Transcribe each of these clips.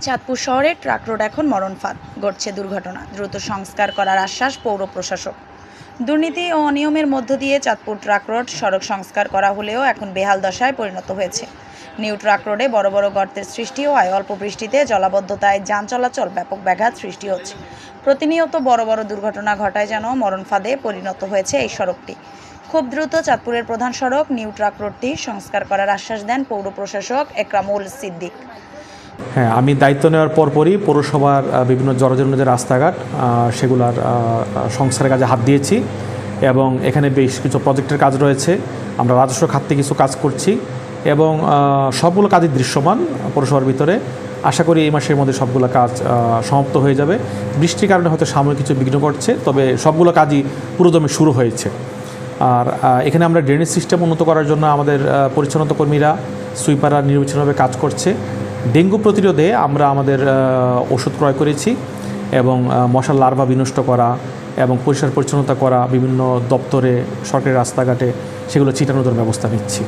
চাঁদপুর শহরে truck road এখন মরণফাঁদ, ঘটছে দুর্ঘটনা, দ্রুত সংস্কার করার আশ্বাস পৌর প্রশাসক। দুর্নীতি ও অনিয়মের মধ্য দিয়ে চাঁদপুর ট্রাক রোড সড়ক সংস্কার করা হলেও এখন বেহাল দশায় পরিণত হয়েছে। নিউ ট্রাক রোডে বড় বড় গর্তের সৃষ্টি হওয়ায় অল্প বৃষ্টিতে জলাবদ্ধতায় যান চলাচল ব্যাপক ব্যাঘাত সৃষ্টি হচ্ছে। প্রতিনিয়ত বড় বড় দুর্ঘটনা ঘটায় যেন মরণফাঁদে পরিণত হয়েছে এই সড়কটি। খুব দ্রুত চাঁদপুরের প্রধান সড়ক নিউ ট্রাক রোডটি সংস্কার করার আশ্বাস দেন পৌর প্রশাসক একরামুল সিদ্দিক। হ্যাঁ, আমি দায়িত্ব নেওয়ার পরপরই পৌরসভার বিভিন্ন জরাজীর্ণ যে রাস্তাঘাট সেগুলার সংস্কারের কাজে হাত দিয়েছি এবং এখানে বেশ কিছু প্রজেক্টের কাজ রয়েছে। আমরা রাজস্ব খাতে কিছু কাজ করছি এবং সবগুলো কাজই দৃশ্যমান পৌরসভার ভিতরে। আশা করি এই মাসের মধ্যে সবগুলো কাজ সমাপ্ত হয়ে যাবে। বৃষ্টির কারণে হয়তো সাময়িক কিছু বিঘ্ন ঘটছে, তবে সবগুলো কাজই পুরোদমে শুরু হয়েছে। আর এখানে আমরা ড্রেনেজ সিস্টেম উন্নত করার জন্য আমাদের পরিচ্ছন্নতা কর্মীরা সুইপাররা নির্বিচ্ছিন্নভাবে কাজ করছে। ডেঙ্গু প্রতিরোধে আমরা আমাদের ওষুধ ক্রয় করেছি এবং মশার লার্ভা বিনষ্ট করা এবং পরিষ্কার পরিচ্ছন্নতা করা বিভিন্ন দপ্তরে, সরকারি রাস্তাঘাটে সেগুলো ছিটানোর ব্যবস্থা নিচ্ছি।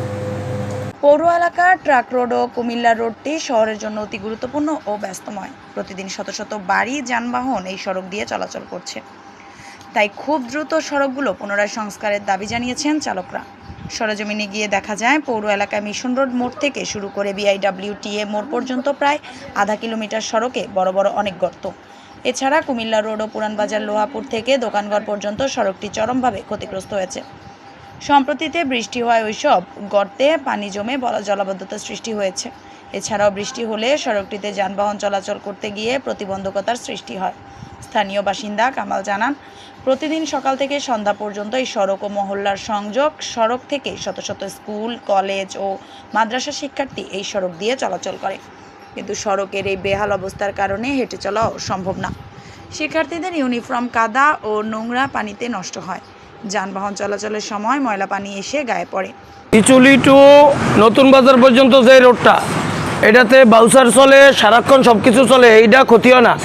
পৌর এলাকার ট্রাক রোড ও কুমিল্লা রোডটি শহরের জন্য অতি গুরুত্বপূর্ণ ও ব্যস্তময়। প্রতিদিন শত শত বাড়ি, যানবাহন এই সড়ক দিয়ে চলাচল করছে। তাই খুব দ্রুত সড়কগুলো পুনরায় সংস্কারের দাবি জানিয়েছেন চালকরা। সরেজমিনে গিয়ে দেখা যায় পৌর এলাকায় মিশন রোড মোড় থেকে শুরু করে BIWTA মোড় পর্যন্ত প্রায় আধা কিলোমিটার সড়কে বড় বড় অনেক গর্ত। এছাড়া কুমিল্লা রোড ও পুরানবাজার লোহাপুর থেকে দোকানঘর পর্যন্ত সড়কটি চরমভাবে ক্ষতিগ্রস্ত হয়েছে। সম্প্রতিতে বৃষ্টি হওয়ায় ওইসব গর্তে পানি জমে জলাবদ্ধতার সৃষ্টি হয়েছে। এছাড়াও বৃষ্টি হলে সড়কটিতে যানবাহন চলাচল করতে গিয়ে প্রতিবন্ধকতার সৃষ্টি হয়। স্থানীয় বাসিন্দা কামাল জানান, প্রতিদিন সকাল থেকে সন্ধ্যা পর্যন্ত এই সড়ক ও মহল্লার সংযোগ সড়ক থেকে শত শত স্কুল, কলেজ ও মাদ্রাসা শিক্ষার্থী এই সড়ক দিয়ে চলাচল করে, কিন্তু সড়কের এই বেহাল অবস্থার কারণে হেঁটে চলাও সম্ভব না। শিক্ষার্থীদের ইউনিফর্ম কাদা ও নোংরা পানিতে নষ্ট হয়। যানবাহন চলাচলের সময় ময়লা পানি এসে গায়ে পড়ে। ইচুলি টু নতুন বাজার পর্যন্ত যে রোডটা, এটাতে বাউসার চলে, সারাক্ষণ সব কিছু চলে, এইটা ক্ষতি হয় না।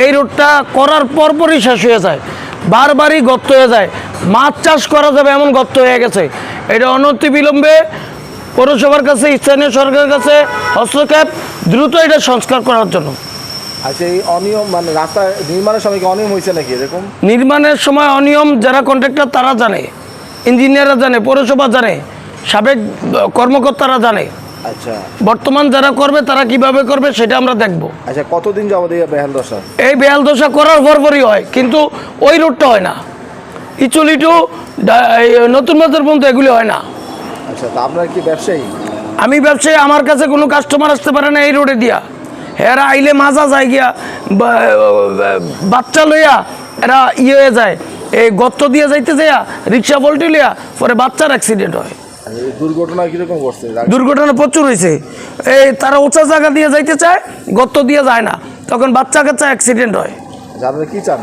এই রোডটা করার পরপরই শেষ হয়ে যায়, বারবারই গর্ত হয়ে যায়, মাছ চাষ করা যাবে এমন গর্ত হয়ে গেছে। এটা অনতিবিলম্বে পৌরসভার কাছে, স্থানীয় সরকারের কাছে হস্তক্ষেপ, দ্রুত এটা সংস্কার করার জন্য। আচ্ছা, এই অনিয়ম মানে রাস্তা নির্মাণের সময় কি অনিয়ম হয়েছে নাকি এরকম? নির্মাণের সময় অনিয়ম যারা কন্ট্রাক্টর তারা জানে, ইঞ্জিনিয়াররা জানে, পৌরসভা জানে, সাবেক কর্মকর্তারা জানে। আচ্ছা, বর্তমান যারা করবে তারা কিভাবে করবে সেটা আমরা দেখব। আচ্ছা, কতদিন যাবত এই বেহাল দশা? এই বেহাল দশা করার পরপরই হয়, কিন্তু ওই রোডটা হয় না। ইচুলি টু নতুন বাজার পর্যন্ত এগুলি হয় না। আচ্ছা, তা আপনার কি ব্যবসায়ী? আমি ব্যবসায়ী, আমার কাছে কোনো কাস্টমার আসতে পারে না এই রোডে দিয়া। এরা আইলে মাজা যায় গিয়া, বাচ্চা লইয়া এরা হয়ে যায়, এই গর্ত দিয়ে যাইতে যাইয়া রিক্সা পল্টি লইয়া, পরে বাচ্চার অ্যাক্সিডেন্ট হয়। দুর্ঘটনা কিরকম করছে? দুর্ঘটনা প্রচুর হয়েছে। এই তারা উঁচা জায়গা দিয়ে যাইতে চায়, গর্ত দিয়ে যায় না, তখন বাচ্চা কাচ্চা অ্যাক্সিডেন্ট হয়। আপনারা কি চান?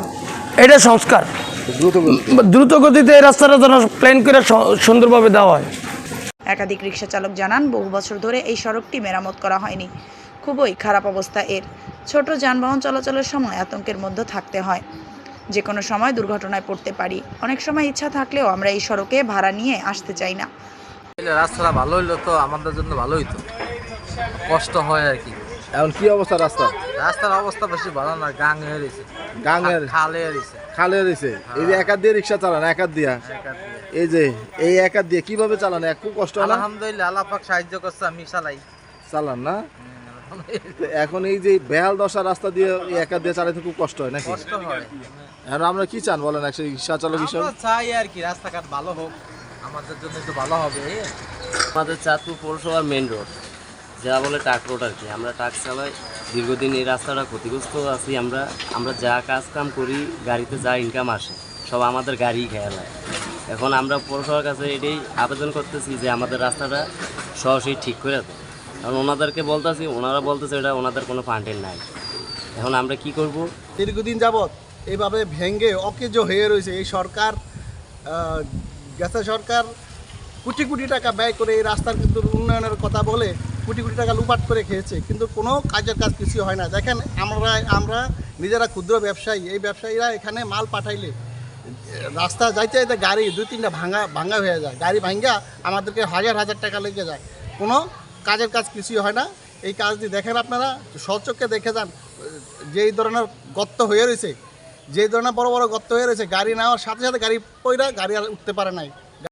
এটা সংস্কার, দ্রুত গতিতে এই রাস্তাটা যেন প্ল্যান করে সুন্দরভাবে দেওয়া হয়। একাধিক রিক্সা চালক জানান, বহু বছর ধরে এই সড়কটি মেরামত করা হয়নি। খুবই খারাপ অবস্থা এর। ছোট যানবাহন চলাচলের সময় আতঙ্কের মধ্যে থাকতে হয়, যে কোনো সময় দুর্ঘটনায় পড়তে পারি। অনেক সময় ইচ্ছা থাকলেও আমরা এই সড়কে ভাড়া নিয়ে আসতে চাই না। রাস্তাটা ভালো হইলো তো আমাদের জন্য ভালো হইতো, কষ্ট হয় আর কি। এখন কি অবস্থা রাস্তা? রাস্তার অবস্থা বেশি ভালো না, গাং হয়ে রয়েছে, গাঙের খালে রয়েছে। খালে রয়েছে। এই যে একাত দিয়ে রিক্সা চালান, একাত দিয়া, এই যে এই একাত দিয়ে কিভাবে চালান? খুব কষ্ট হয় না? আলহামদুলিল্লাহ, আল্লাহ পাক সাহায্য করছে, আমি চালাই চালান না? এখন এই যে বেহাল দশা রাস্তা দিয়ে একাত দিয়ে চালাইতে খুব কষ্ট হয় নাকি? কষ্ট হয়। এখন আমরা কি চান বলেন একশো রিক্সা চালক হিসাবে? আমরা চাই আর কি রাস্তাঘাট ভালো হোক, আমাদের জন্য একটু ভালো হবে। আমাদের চাঁদপুর পৌরসভার মেন রোড, যা বলে ট্রাক রোড আর কি। আমরা ট্রাক চালাই, দীর্ঘদিন এই রাস্তাটা ক্ষতিগ্রস্ত আছি। আমরা যা কাজ কাম করি, গাড়িতে যা ইনকাম আসে সব আমাদের গাড়ি খেয়াল হয়। এখন আমরা পৌরসভার কাছে এটাই আবেদন করতেছি যে আমাদের রাস্তাটা সহজেই ঠিক করে দেয়। কারণ ওনাদেরকে বলতেছি, ওনারা বলতেছে এটা ওনাদের কোনো ফান্ডের নাই। এখন আমরা কি করব? দীর্ঘদিন যাবৎ এইভাবে ভেঙে অকেজো হয়ে রয়েছে। এই সরকার, গেছে সরকার কোটি কোটি টাকা ব্যয় করে এই রাস্তার কিন্তু উন্নয়নের কথা বলে কোটি কোটি টাকা লুপাট করে খেয়েছে, কিন্তু কোনো কাজের কাজ কিছু হয় না। দেখেন, আমরা নিজেরা ক্ষুদ্র ব্যবসায়ী, এই ব্যবসায়ীরা এখানে মাল পাঠাইলে রাস্তা যাইতে যাইতে গাড়ি 2-3টা ভাঙা হয়ে যায়। গাড়ি ভাঙ্গা আমাদেরকে হাজার হাজার টাকা লেগে যায়, কোনো কাজের কাজ কিছুই হয় না। এই কাজটি দেখেন আপনারা, স্বচক্ষে দেখে যান যেই ধরনের গর্ত হয়ে রয়েছে, যেই ধরনের বড় বড় গর্ত হয়ে রয়েছে, গাড়ি নেওয়ার সাথে সাথে গাড়ি পইরা গাড়ি আর উঠতে পারে নাই।